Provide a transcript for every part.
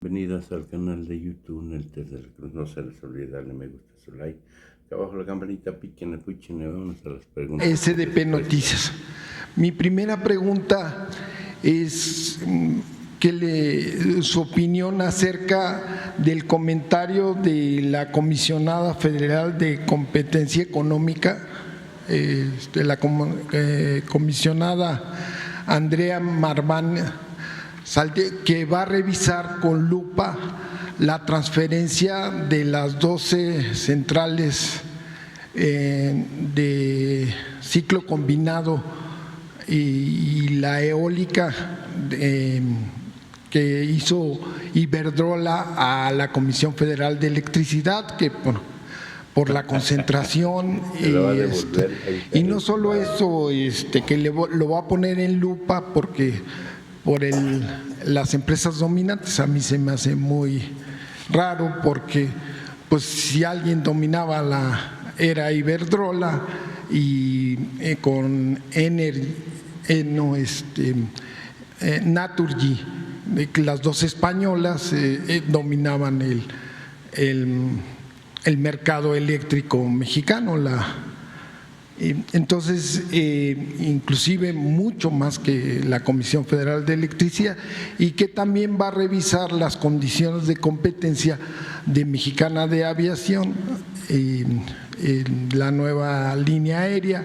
Bienvenidos al canal de YouTube Neltes de la Cruz. No se les olvide darle me gusta, su like. Acá abajo la campanita, piquen, puchen, vamos a las preguntas. SDP Noticias. Mi primera pregunta es su opinión acerca del comentario de la comisionada federal de competencia económica, la comisionada Andrea Marván, que va a revisar con lupa la transferencia de las 12 centrales de ciclo combinado y la eólica que hizo Iberdrola a la Comisión Federal de Electricidad, que por la concentración y no solo eso, que lo va a poner en lupa porque por las empresas dominantes. A mí se me hace muy raro porque pues si alguien dominaba era Iberdrola y con Naturgy, las dos españolas dominaban el mercado eléctrico mexicano. Entonces, inclusive mucho más que la Comisión Federal de Electricidad, y que también va a revisar las condiciones de competencia de Mexicana de Aviación, la nueva línea aérea.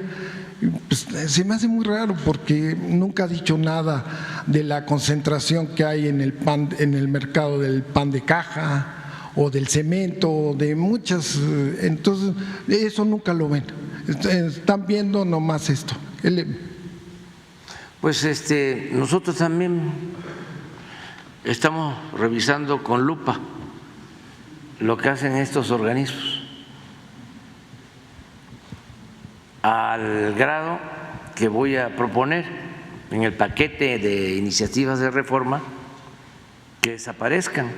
Pues, se me hace muy raro porque nunca ha dicho nada de la concentración que hay en el mercado del pan de caja o del cemento, de muchas. Entonces, eso nunca lo ven. Están viendo nomás esto. Pues nosotros también estamos revisando con lupa lo que hacen estos organismos, al grado que voy a proponer en el paquete de iniciativas de reforma que desaparezcan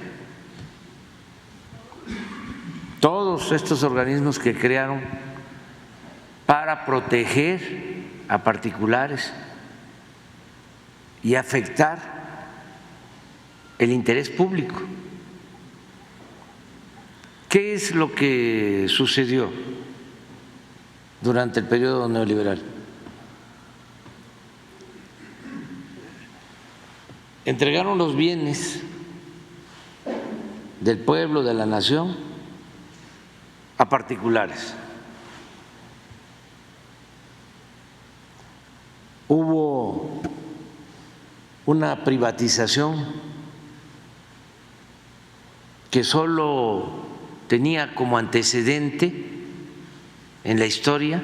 todos estos organismos que crearon para proteger a particulares y afectar el interés público. ¿Qué es lo que sucedió durante el periodo neoliberal? Entregaron los bienes del pueblo, de la nación, a particulares. Hubo una privatización que solo tenía como antecedente en la historia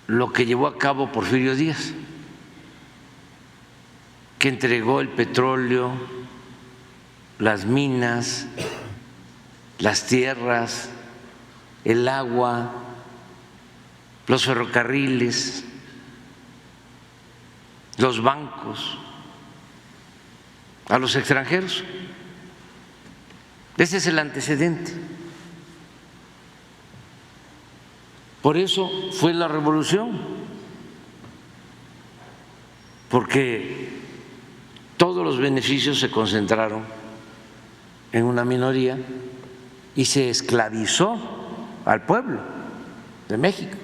lo que llevó a cabo Porfirio Díaz, que entregó el petróleo, las minas, las tierras, el agua, los ferrocarriles, los bancos a los extranjeros. Ese es el antecedente. Por eso fue la revolución, porque todos los beneficios se concentraron en una minoría y se esclavizó al pueblo de México.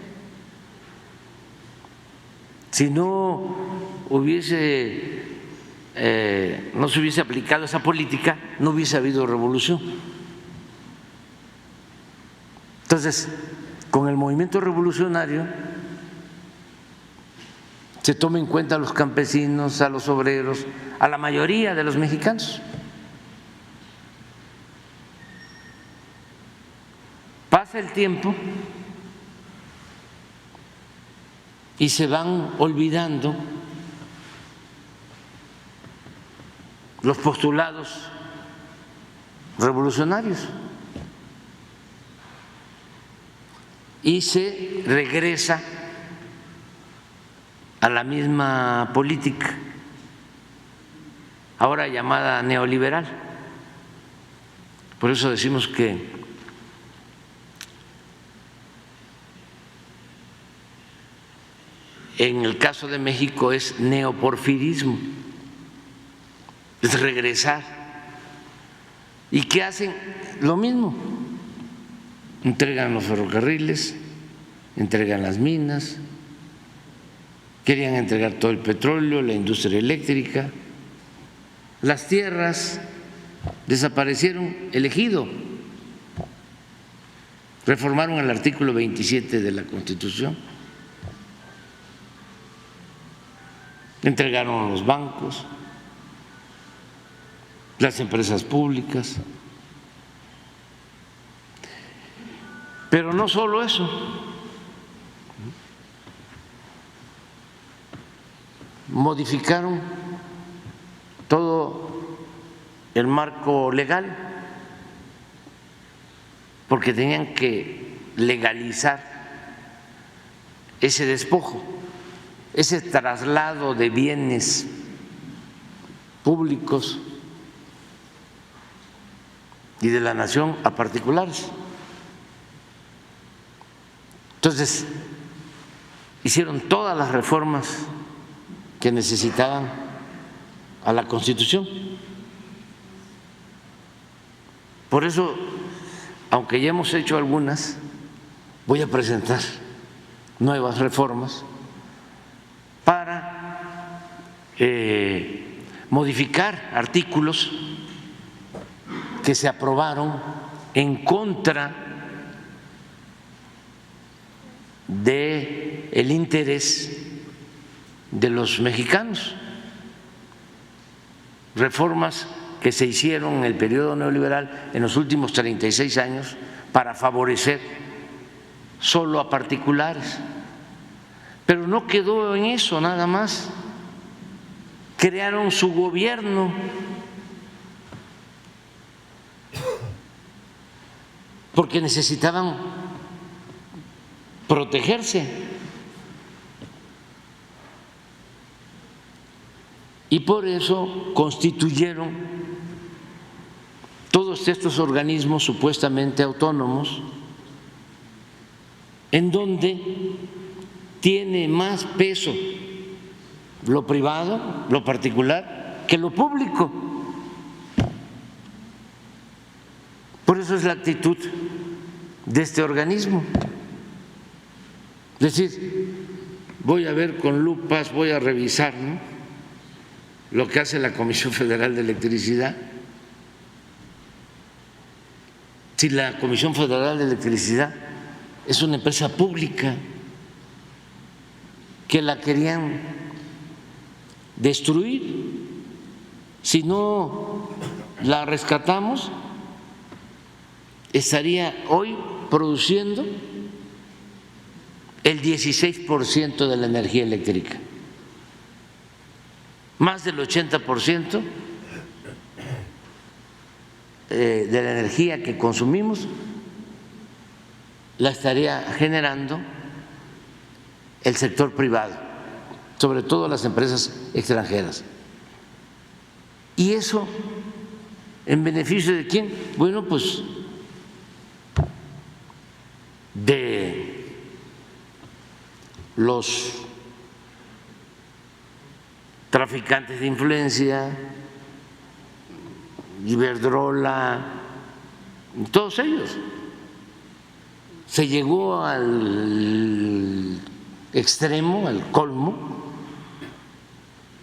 Si no se hubiese aplicado esa política, no hubiese habido revolución. Entonces, con el movimiento revolucionario se toma en cuenta a los campesinos, a los obreros, a la mayoría de los mexicanos. Pasa el tiempo y se van olvidando los postulados revolucionarios y se regresa a la misma política, ahora llamada neoliberal. Por eso decimos que en el caso de México es neoporfirismo, es regresar. ¿Y qué hacen? Lo mismo. Entregan los ferrocarriles, entregan las minas, querían entregar todo el petróleo, la industria eléctrica, las tierras, desaparecieron el ejido, reformaron el artículo 27 de la Constitución, entregaron a los bancos, las empresas públicas. Pero no solo eso, modificaron todo el marco legal porque tenían que legalizar ese despojo, ese traslado de bienes públicos y de la nación a particulares. Entonces, hicieron todas las reformas que necesitaban a la Constitución. Por eso, aunque ya hemos hecho algunas, voy a presentar nuevas reformas para modificar artículos que se aprobaron en contra del interés de los mexicanos, reformas que se hicieron en el periodo neoliberal en los últimos 36 años para favorecer solo a particulares. Pero no quedó en eso nada más, crearon su gobierno. Porque necesitaban protegerse. Y por eso constituyeron todos estos organismos supuestamente autónomos, en donde tiene más peso lo privado, lo particular, que lo público. Por eso es la actitud de este organismo. Es decir, voy a ver con lupas, voy a revisar, ¿no?, lo que hace la Comisión Federal de Electricidad. Si la Comisión Federal de Electricidad es una empresa pública que la querían destruir, si no la rescatamos, estaría hoy produciendo el 16% de la energía eléctrica, más del 80% de la energía que consumimos la estaría generando el sector privado, sobre todo las empresas extranjeras. ¿Y eso en beneficio de quién? Bueno, pues de los traficantes de influencia, Iberdrola, todos ellos. Se llegó al extremo, al colmo,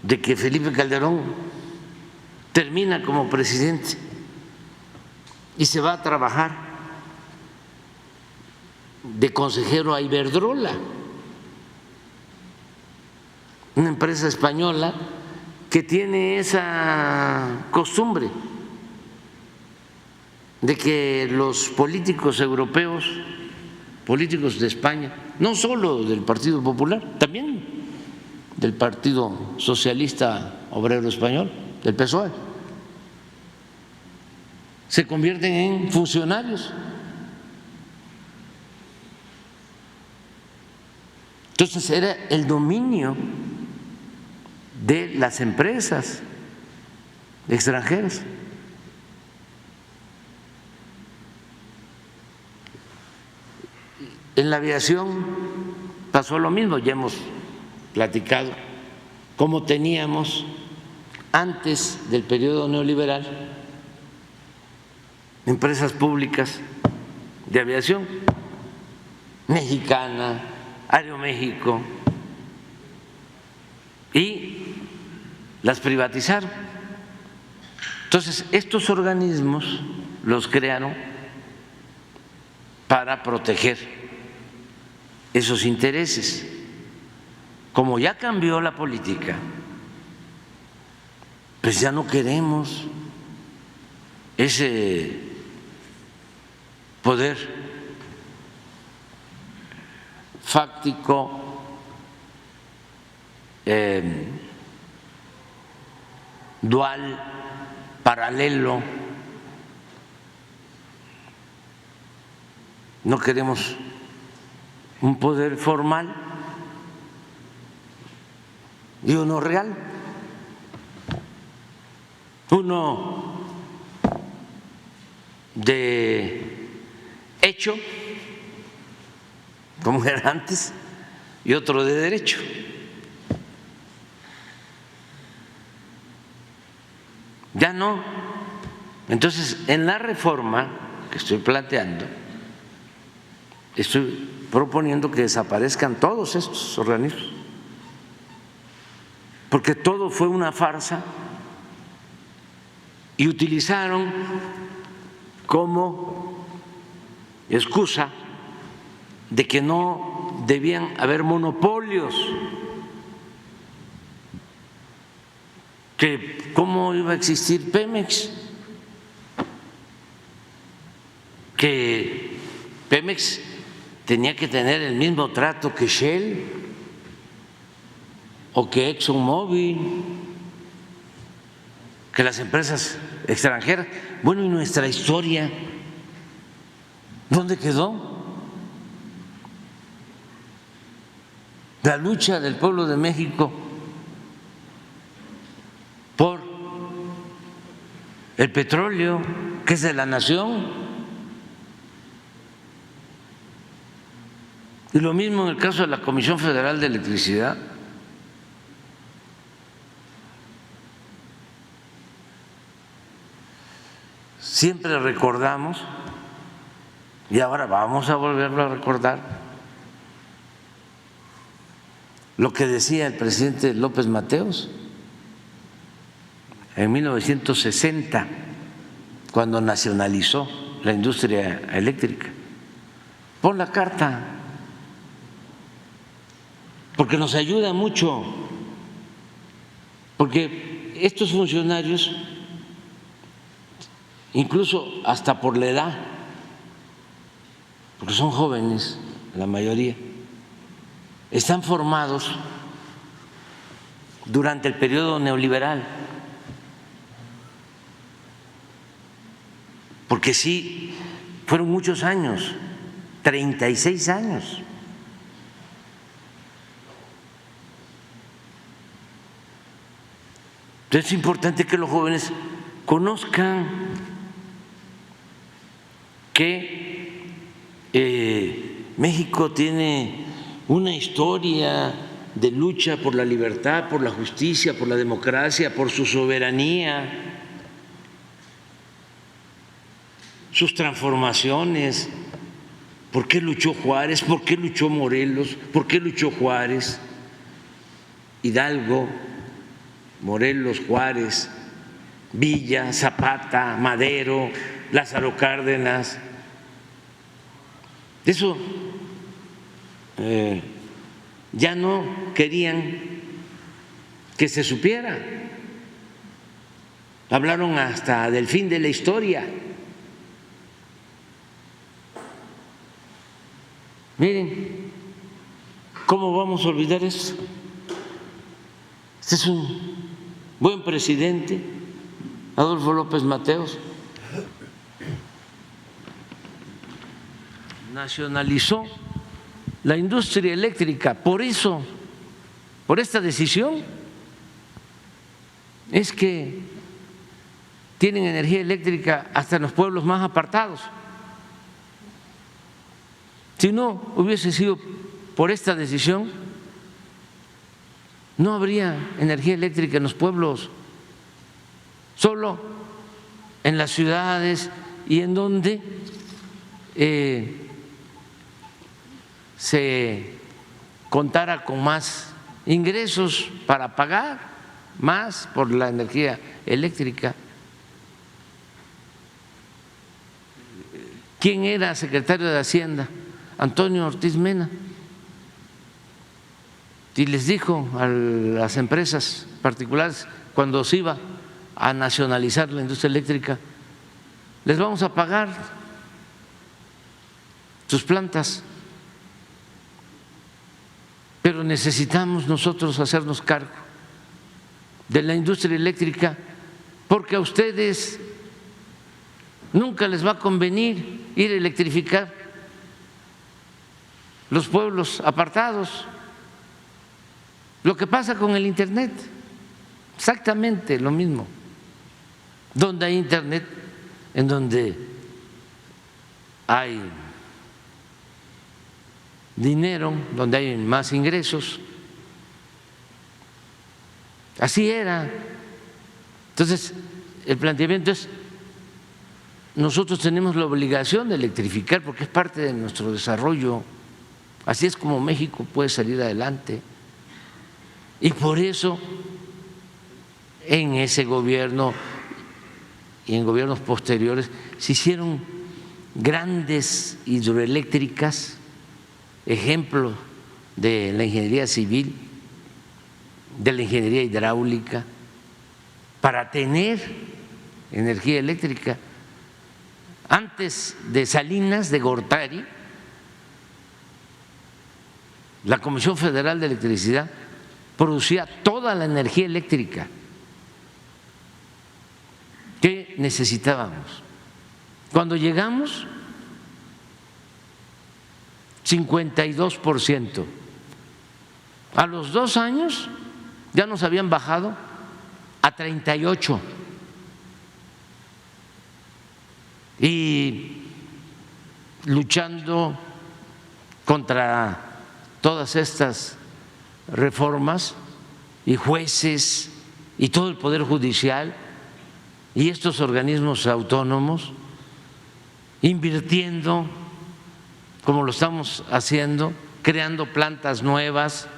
de que Felipe Calderón termina como presidente y se va a trabajar de consejero a Iberdrola, una empresa española que tiene esa costumbre de que los políticos europeos, políticos de España, no solo del Partido Popular, también del Partido Socialista Obrero Español, del PSOE, se convierten en funcionarios. Entonces era el dominio de las empresas extranjeras. En la aviación pasó lo mismo, ya hemos platicado cómo teníamos antes del periodo neoliberal, empresas públicas de aviación, Mexicana, Aeroméxico, y las privatizaron. Entonces, estos organismos los crearon para proteger esos intereses. Como ya cambió la política, pues ya no queremos ese poder fáctico, dual, paralelo. No queremos un poder formal y uno real, uno de hecho, como era antes, y otro de derecho. Ya no. Entonces, en la reforma que estoy planteando, estoy proponiendo que desaparezcan todos estos organismos, porque todo fue una farsa y utilizaron como excusa de que no debían haber monopolios, que cómo iba a existir Pemex, que Pemex tenía que tener el mismo trato que Shell o que ExxonMobil, que las empresas extranjeras. Bueno, ¿y nuestra historia dónde quedó? La lucha del pueblo de México por el petróleo, que es de la nación. Y lo mismo en el caso de la Comisión Federal de Electricidad. Siempre recordamos, y ahora vamos a volverlo a recordar, lo que decía el presidente López Mateos en 1960, cuando nacionalizó la industria eléctrica. Pon la carta, porque nos ayuda mucho, porque estos funcionarios, incluso hasta por la edad, porque son jóvenes la mayoría, están formados durante el periodo neoliberal, porque sí, fueron muchos años, 36 años. Entonces es importante que los jóvenes conozcan que México tiene una historia de lucha por la libertad, por la justicia, por la democracia, por su soberanía, sus transformaciones. ¿Por qué luchó Juárez? ¿Por qué luchó Morelos? ¿Por qué luchó Juárez? Hidalgo, Morelos, Juárez, Villa, Zapata, Madero, Lázaro Cárdenas. Eso ya no querían que se supiera. Hablaron hasta del fin de la historia. Miren, ¿cómo vamos a olvidar eso? Este es un buen presidente, Adolfo López Mateos. Nacionalizó la industria eléctrica. Por eso, por esta decisión, es que tienen energía eléctrica hasta en los pueblos más apartados. Si no hubiese sido por esta decisión, no habría energía eléctrica en los pueblos. solo en las ciudades y en donde se contara con más ingresos para pagar más por la energía eléctrica. ¿Quién era secretario de Hacienda? Antonio Ortiz Mena. Y les dijo a las empresas particulares, cuando se iba a nacionalizar la industria eléctrica, les vamos a pagar sus plantas, pero necesitamos nosotros hacernos cargo de la industria eléctrica, porque a ustedes nunca les va a convenir ir a electrificar los pueblos apartados. Lo que pasa con el Internet, exactamente lo mismo. Donde hay Internet, en donde hay dinero, donde hay más ingresos. Así era. Entonces, el planteamiento es: nosotros tenemos la obligación de electrificar porque es parte de nuestro desarrollo. Así es como México puede salir adelante. Y por eso en ese gobierno y en gobiernos posteriores se hicieron grandes hidroeléctricas, ejemplo de la ingeniería civil, de la ingeniería hidráulica, para tener energía eléctrica. Antes de Salinas de Gortari, la Comisión Federal de Electricidad producía toda la energía eléctrica que necesitábamos. Cuando llegamos, 52%. A los 2 años ya nos habían bajado a 38%. Y luchando contra todas estas reformas y jueces y todo el Poder Judicial y estos organismos autónomos, invirtiendo como lo estamos haciendo, creando plantas nuevas.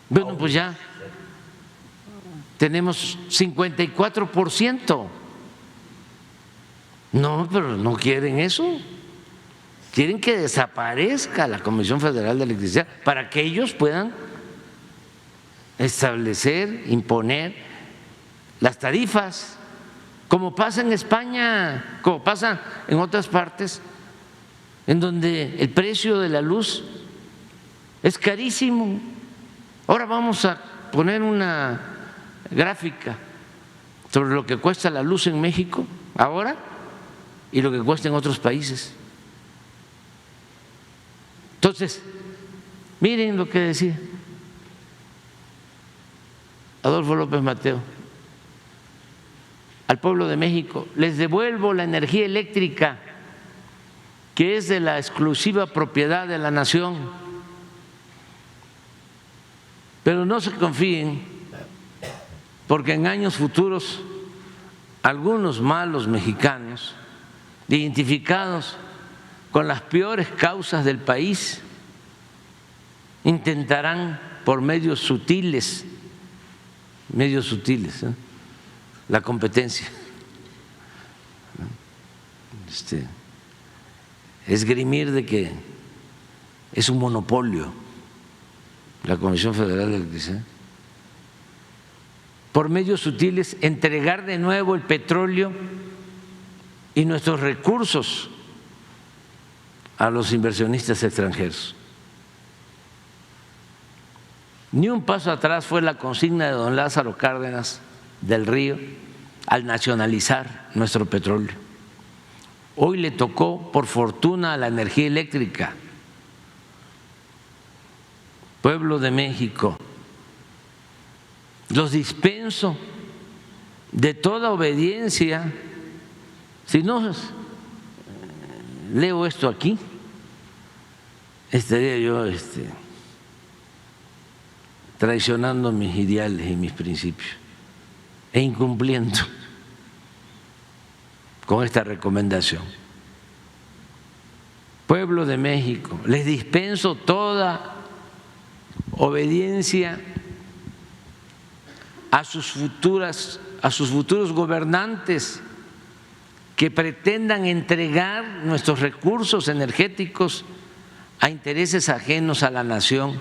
Bueno, pues ya tenemos 54%. No, pero no quieren eso. Quieren que desaparezca la Comisión Federal de Electricidad para que ellos puedan establecer, imponer las tarifas, como pasa en España, como pasa en otras partes, en donde el precio de la luz es carísimo. Ahora vamos a poner una gráfica sobre lo que cuesta la luz en México ahora y lo que cuesta en otros países. Entonces, miren lo que decía Adolfo López Mateo al pueblo de México: les devuelvo la energía eléctrica que es de la exclusiva propiedad de la nación, pero no se confíen, porque en años futuros algunos malos mexicanos, identificados con las peores causas del país, intentarán por medios sutiles, la competencia, esgrimir de que es un monopolio la Comisión Federal de Electricidad, por medios sutiles entregar de nuevo el petróleo y nuestros recursos a los inversionistas extranjeros. Ni un paso atrás fue la consigna de don Lázaro Cárdenas del Río al nacionalizar nuestro petróleo. Hoy le tocó, por fortuna, a la energía eléctrica. Pueblo de México, los dispenso de toda obediencia. Si no leo esto aquí, estaría yo traicionando mis ideales y mis principios e incumpliendo con esta recomendación. Pueblo de México, les dispenso toda obediencia a sus futuros gobernantes que pretendan entregar nuestros recursos energéticos a intereses ajenos a la nación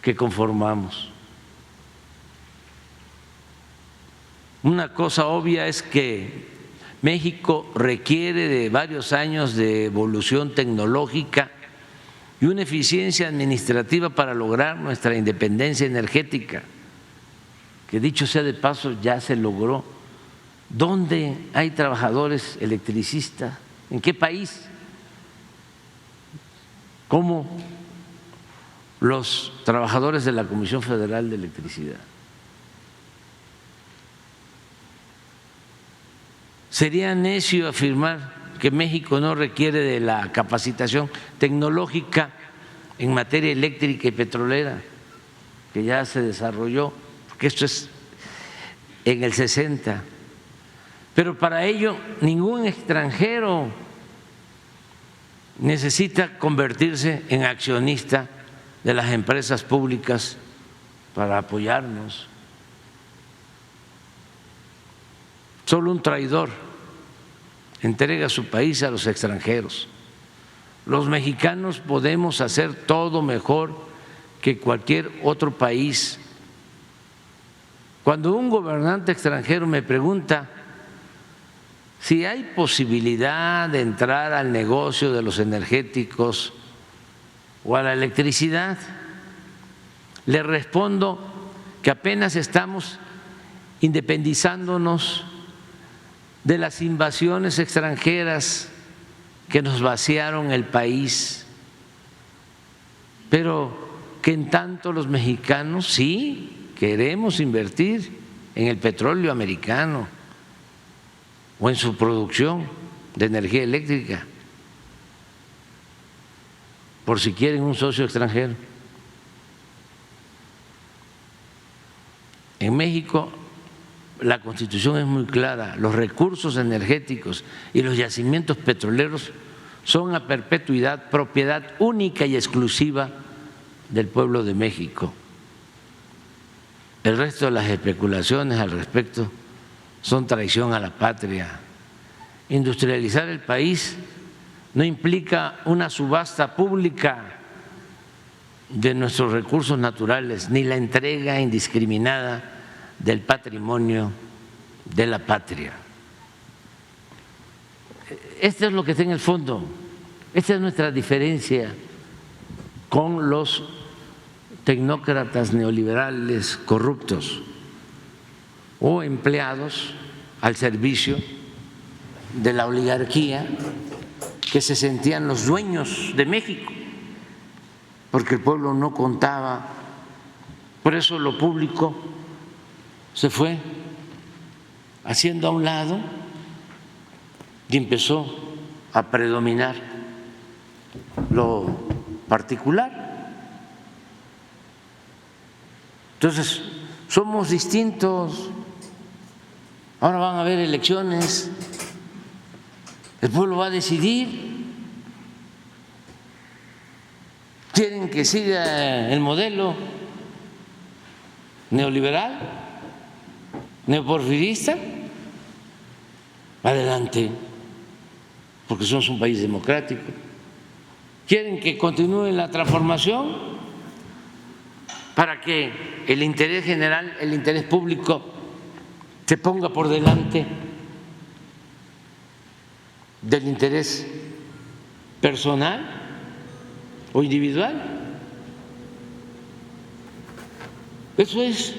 que conformamos. Una cosa obvia es que México requiere de varios años de evolución tecnológica y una eficiencia administrativa para lograr nuestra independencia energética, que dicho sea de paso ya se logró. ¿Dónde hay trabajadores electricistas? ¿En qué país? Como los trabajadores de la Comisión Federal de Electricidad. Sería necio afirmar que México no requiere de la capacitación tecnológica en materia eléctrica y petrolera, que ya se desarrolló, porque esto es en el 60. Pero para ello ningún extranjero necesita convertirse en accionista de las empresas públicas para apoyarnos. Solo un traidor entrega su país a los extranjeros. Los mexicanos podemos hacer todo mejor que cualquier otro país. Cuando un gobernante extranjero me pregunta si hay posibilidad de entrar al negocio de los energéticos o a la electricidad, le respondo que apenas estamos independizándonos de las invasiones extranjeras que nos vaciaron el país, pero que en tanto los mexicanos sí queremos invertir en el petróleo americano o en su producción de energía eléctrica, por si quieren un socio extranjero. En México la Constitución es muy clara: los recursos energéticos y los yacimientos petroleros son a perpetuidad propiedad única y exclusiva del pueblo de México. El resto de las especulaciones al respecto son traición a la patria. Industrializar el país no implica una subasta pública de nuestros recursos naturales ni la entrega indiscriminada del patrimonio de la patria. Esto es lo que está en el fondo. Esta es nuestra diferencia con los tecnócratas neoliberales corruptos o empleados al servicio de la oligarquía que se sentían los dueños de México, porque el pueblo no contaba. Por eso lo público se fue haciendo a un lado y empezó a predominar lo particular. Entonces, somos distintos. Ahora van a haber elecciones, el pueblo va a decidir. ¿Quieren que siga el modelo neoliberal, neoporfirista? Adelante, porque somos un país democrático. ¿Quieren que continúe la transformación para que el interés general, el interés público se ponga por delante del interés personal o individual? Eso es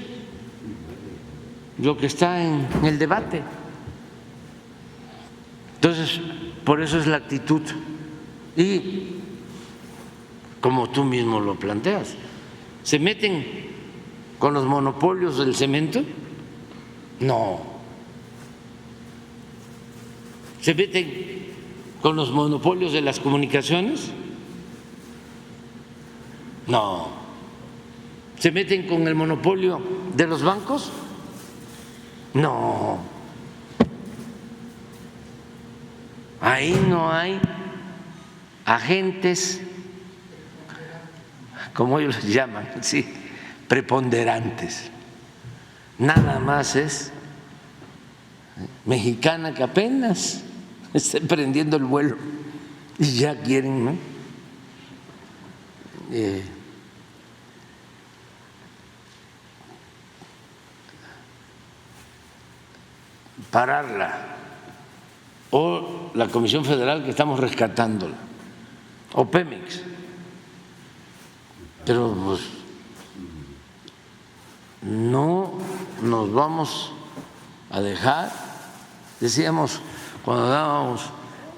lo que está en el debate. Entonces, por eso es la actitud. Y como tú mismo lo planteas, ¿se meten con los monopolios del cemento? No. ¿Se meten con los monopolios de las comunicaciones? No. ¿Se meten con el monopolio de los bancos? No. Ahí no hay agentes, como ellos les llaman, sí, preponderantes. Nada más es Mexicana que apenas está emprendiendo el vuelo y ya quieren, ¿no? Pararla, o la Comisión Federal que estamos rescatándola, o Pemex. Pero pues no nos vamos a dejar. Decíamos cuando dábamos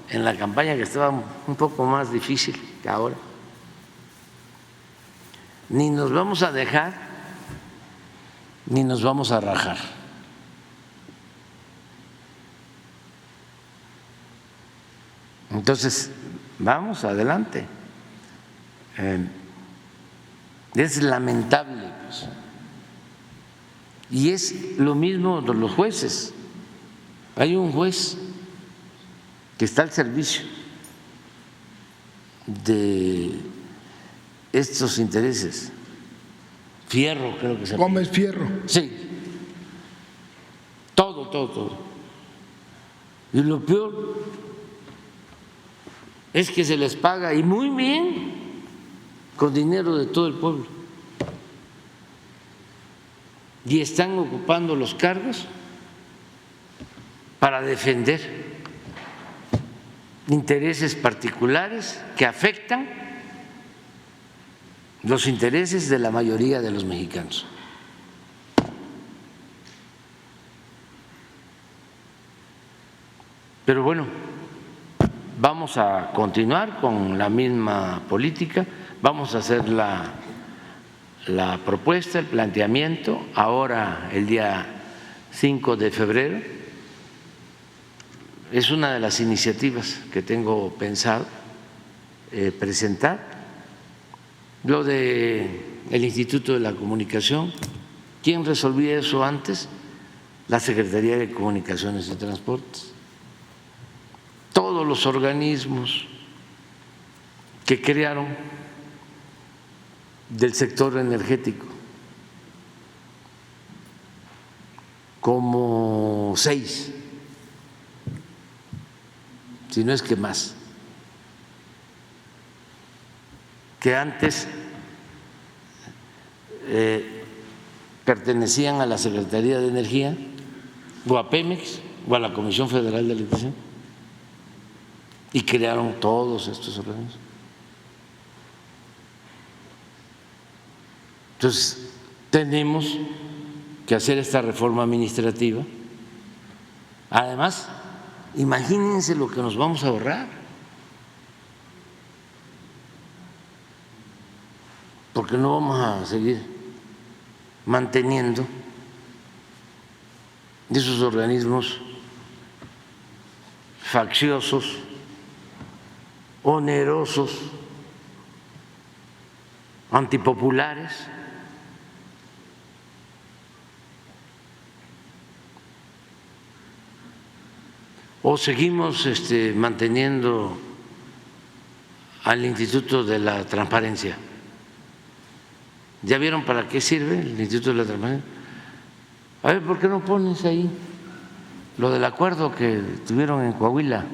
en la campaña que estaba un poco más difícil que ahora, ni nos vamos a dejar ni nos vamos a rajar. Entonces, vamos adelante. Es lamentable, pues. Y es lo mismo de los jueces. Hay un juez que está al servicio de estos intereses. Fierro, creo que se llama. Gómez Fierro. Sí. Todo. Y lo peor es que se les paga, y muy bien, con dinero de todo el pueblo. Y están ocupando los cargos para defender intereses particulares que afectan los intereses de la mayoría de los mexicanos. Pero bueno, vamos a continuar con la misma política, vamos a hacer la propuesta, el planteamiento, ahora el día 5 de febrero. Es una de las iniciativas que tengo pensado presentar. Lo del Instituto de la Comunicación, ¿quién resolvía eso antes? La Secretaría de Comunicaciones y Transportes. Todos los organismos que crearon del sector energético, como 6, si no es que más, que antes pertenecían a la Secretaría de Energía o a Pemex o a la Comisión Federal de Electricidad, y crearon todos estos organismos. Entonces, tenemos que hacer esta reforma administrativa. Además, imagínense lo que nos vamos a ahorrar, porque no vamos a seguir manteniendo esos organismos facciosos, onerosos, antipopulares. O seguimos manteniendo al Instituto de la Transparencia. ¿Ya vieron para qué sirve el Instituto de la Transparencia? A ver, ¿por qué no pones ahí lo del acuerdo que tuvieron en Coahuila?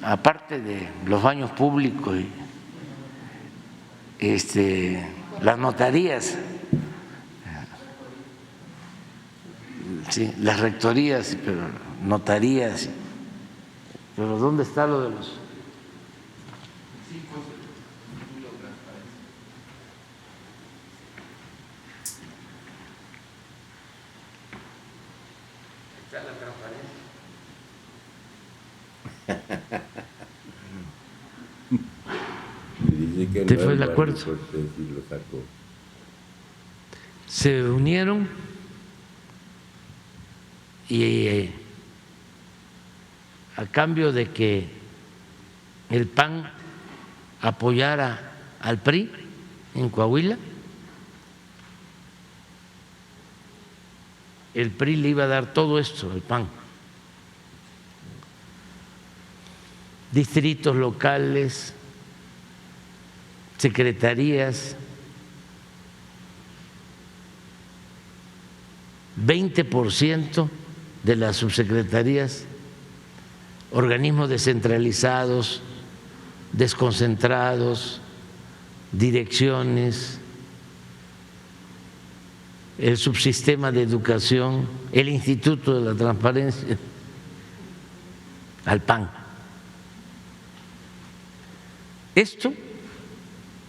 Aparte de los baños públicos y las notarías, sí, las rectorías, pero notarías, pero ¿dónde está lo de los? Está la transparencia. Dice que ¿Te no fue es el acuerdo? por si lo sacó. Se unieron y a cambio de que el PAN apoyara al PRI en Coahuila, el PRI le iba a dar todo esto, el PAN. Distritos locales, secretarías, 20% de las subsecretarías, organismos descentralizados, desconcentrados, direcciones, el subsistema de educación, el Instituto de la Transparencia, al PAN. Esto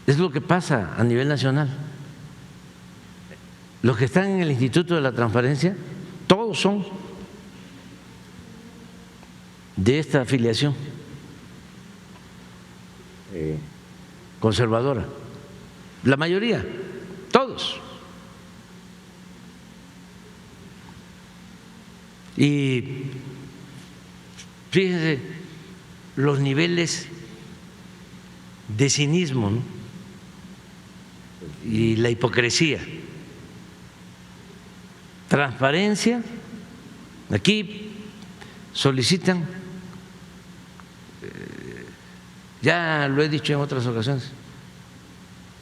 es lo que pasa a nivel nacional. Los que están en el Instituto de la Transparencia, todos son de esta afiliación conservadora. La mayoría, todos. Y fíjense los niveles de cinismo, ¿no? Y la hipocresía. Transparencia, aquí solicitan, ya lo he dicho en otras ocasiones,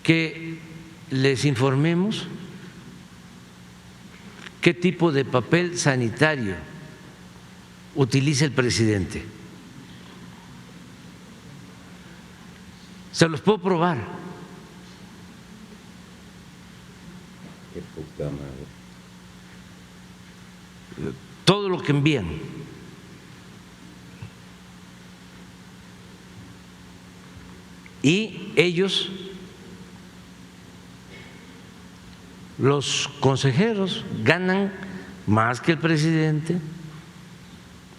que les informemos qué tipo de papel sanitario utiliza el presidente. Se los puedo probar. Qué poca madre. Todo lo que envían. Y ellos, los consejeros, ganan más que el presidente.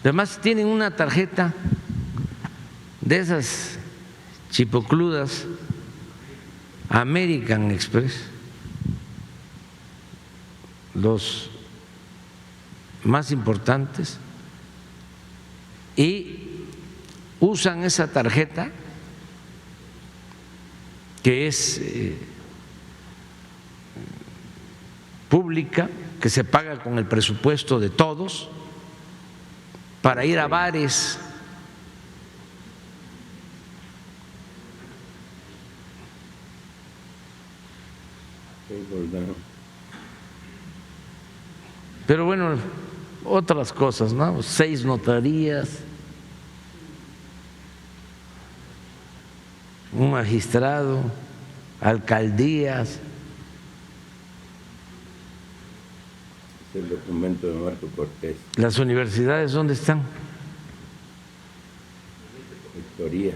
Además tienen una tarjeta de esas chipocludas, American Express, los más importantes, y usan esa tarjeta que es pública, que se paga con el presupuesto de todos, para ir a bares. Pero bueno, otras cosas, ¿no? 6 notarías, un magistrado, alcaldías. El documento de Marco Cortés. ¿Las universidades dónde están? Rectorías.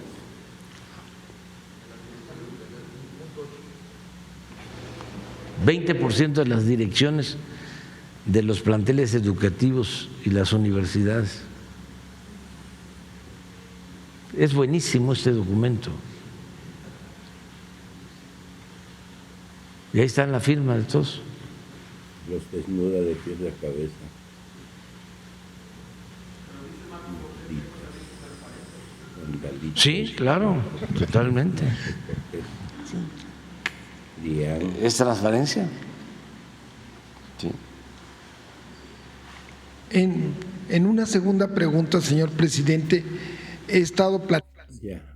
%, de las direcciones de los planteles educativos y las universidades. Es buenísimo este documento. Y ahí está la firma de todos. Los desnuda de pies a cabeza. Sí, claro, totalmente. ¿Es transparencia? Sí. En una segunda pregunta, señor presidente, he estado platicando.